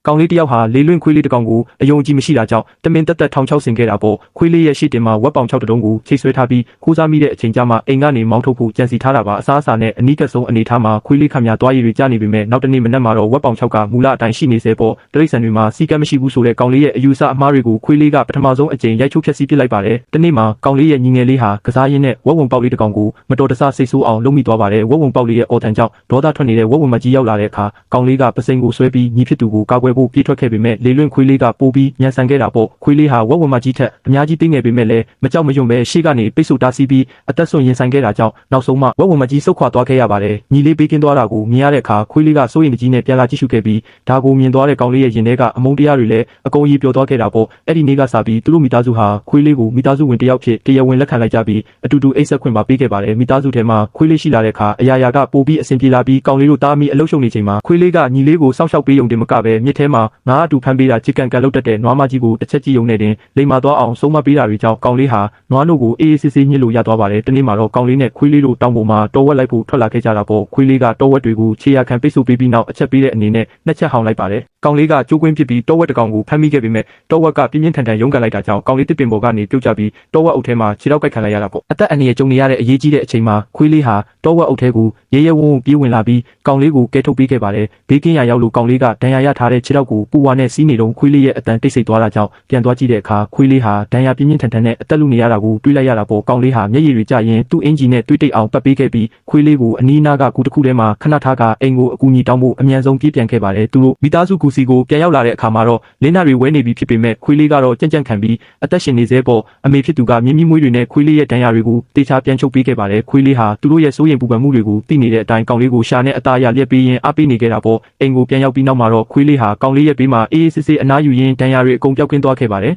ကောင်လေးတယောက်ဟာလေလွင့်ခွေးလေးတစ်ကောင်ကိုအယုံကြည်မရှိတာကြောင့်တမင်တက်တက်ထောင်ချောက်ဆင်ခဲ့တာပေါ့ခွေးလေးရဲ့ရှေ့တင်မှာဝက်ပေါင်6တုံးကိုချိတ်ဆွဲထားပြီးခိုးစားမိတဲ့အချိန်ကျမှအိမ်ကနေမောင်းထုတ်ဖို့ကြံစီထားတာပါအစားအစာနဲ့အနီးကပ်ဆုံးအနေထားမှာခွေးလေးခမများသွားရည်တွေကြားနေပေမဲ့နောက်တနေ့မနက်မှာတော့ဝက်ပေါင်6ကမူလအတိုင်းရှိနေစေပေါ့တရိတ်ဆန်တွေမှာစီကမ်းမရှိဘူးဆိုတဲ့ကောင်လေးရဲ့အယူဆအမှားတွေကိုခွေးလေးကပထမဆုံးအကြိမ်ရိုက်ချိုးဖျက်ဆီးပစ်လိုက်ပါတယ်တနေ့မှာကောင်လေးရဲ့ညီငယ်လေးဟာကစားရင်းနဲ့ဝက်ဝံပေါက်လေးတစ်ကောင်ကိုမတော်တဆစိတ်ဆိုးအောင်လုပ်မိသွားပါတယ်ဝက်ဝံပေါက်လေးရဲ့အော်ထန်ကြောင့်ဒေါသထွက်နေတဲ့ဝက်ဝံမကြီးရောက်လာတဲ့အခါကောင်လေးကပစိန်ကိုဆွဲပြီးညီဖြစ်သူကိုကာကွယ်ဖို့ပြေးထွက်ခဲ့ပေမဲ့လေလွင့်ခွေးလေးကပိုးပြီးညံဆန်ခဲ့တာပေါ့ခွေးလေးဟာဝက်ဝံမကြီးထက်အများကြီးသိငယ်ပေမဲ့လည်းမကြောက်မရွံ့ပဲရှေ့ကနေပိတ်ဆို့တားဆီးပြီးအသက်ဆုံးရင်ဆိုင်ခဲ့တာကြောင့်နောက်ဆုံးမှဝက်ဝံမကြီးဆုတ်ခွာသွားခဲ့ရပါတယ်ညီလေးပေးကင်းသွားတာကိုမြင်ရတဲ့အခါခွေးလေးကစိုးရိမ်တကြီးနဲ့ပြန်လာကြည့်ရှုခဲ့ပြီးဒါကိုမြင်သွားတဲ့ကောင်လေးရဲ့ရင်ထဲကအမုန်းတရားတွေလည်းအကုန်ကြီးပျော်သွားခဲ့တာပေါ့အဲ့ဒီနေ့ကစပြီးသူတို့မိသားစုဟာခွေးလေးကိုမိသားစုဝင်တစ်ယောက်ဖြစ်တရားဝင်လက်ခံလိုက်ကြပြီးအတူတူအိတ်ဆက်ခွင့်ပါပေးခဲ့ပါတယ်မိသားစုထဲမှာခွေးလေးရှိလာတဲ့အခါအရာရာကပိုပြီးအဆင်ပြေလာပြီးကောင်လေးတို့တားမိအလုပ်ရှုပ်နေချိန်မှာခွေးလေးကညီလေးကိုစောင့်ရှောက်ပေးရုံတင်မကပဲမြစ်ထဲမှာငါအတူဖမ်းပေးတာချစ်ကန်ကန်လုပ်တတ်တဲ့နွားမကြီးကိုတစ်ချက်ကြည့်ရုံနဲ့တင်လိမ်မာသွားအောင်ဆုံးမပေးတာတွေကြောင့်ကောင်လေးဟာနွားနို့ကိုအေးအေးဆေးဆေးညှစ်လို့ရသွားပါတယ်တနေ့မှာတော့ကောင်လေးနဲ့ခွေးလေးတို့တောင်ပေါ်မှာတောဝက်လိုက်ဖို့ထွက်လာခဲ့ကြတာပေါ့ခွေးလေးကတောဝက်တွေကိုခြေရာခံပိတ်ဆို့ပေးပြီးနောက်အချက်ပေးတဲ့အနေနဲ့နှစ်ချက်ဟောင်းလိုက်ပါတယ်ကောင်လေးကကြိုးကွင်းပစ်ပြီးတောဝက်တစ်ကောင်ကိုဖမ်းမိခဲ့ပေမဲ့တောဝက်ကပြင်းပြင်းထန်ထန်ရုန်းကန်လိုက်တာကြောင့်ကောင်လေးတစ်ပင်ပေါ်ကနေပြုတ်ကျပြီးတောဝက်အုပ်ထဲမှာခြေထောက်ကိုက်ခံလိုက်ရတာပေါ့အသက်အန္တရာယ်ကြုံနေရတဲ့အရေးကြီးတဲ့အချိန်မှာခွေးလေးဟာတောဝက်အုပ်ထဲကိုရဲရဲဝံ့ဝံ့ပြေးဝင်လာပြီးကောင်လေးကိုကဲထုတ်ပေးခဲ့ပါတယ်ဘေးကင်းရာရောက်လို့ကောင်လေးကဒဏ်ရာရထားတဲ့ခြေထောက်ကိုပူဝါနဲ့စီးနေတော့ခွေးလေးရဲ့အတန်တိတ်ဆိတ်သွားတာကြောင့်ပြန်သွားကြည့်တဲ့အခါခွေးလေးဟာဒဏ်ရာပြင်းပြင်းထန်ထန်နဲ့အသက်လူနေရတာကိုတွေးလိုက်ရတာပေါ့ကောင်လေးဟာမျက်ရည်တွေကျရင်သူ့အင်ဂျီနဲ့တွေးတိတ်အောင်ပတ်ပေးခဲ့ပြီးခွေးလေးကိုအနီးနားကကူတစ်ခုထဲမှာခဏထားကအိမ်ကိုအကူအညီတောင်းဖို့အမြန်ဆုံးပြေးပြန်ခဲ့ပါတယ်သူတို့မိသားစုကူစီကိုပြန်ရောက်လာတဲ့အခါမှာတော့လင်းနာတွေဝဲနေပြီဖြစ်ပေမဲ့ခွေးလေးကတော့ကြံ့ကြံ့ခံပြီးအသက်ရှင်နေသေးပေါ့အမေဖြစ်သူကမြင်းမြီးမွေးတွေနဲ့ခွေးလေးရဲ့ဒဏ်ရာတွေကိုတေချာပြန်ချုပ်ပေးခဲ့ပါတယ်ခွေးလေးဟာသူတို့ရဲ့စိုးရိမ်ပူပန်မှုတွေကိုသိနေတဲ့အတိုင်းကောင်လေးကိုရှာနဲ့အသားရလျက်ပေးရင်းအားပေးနေခဲ့တာပေါ့အိမ်ကိုပြန်ရောက်ပြီးနောက်မှာတော့ခွေးလေးဟာကောင်လေးရဲ့ဘေးမှာအေးအေးဆေးဆေးအနားယူရင်းဒဏ်ရာတွေအကုန်ပြောက်ကင်းသွားခဲ့ပါတယ်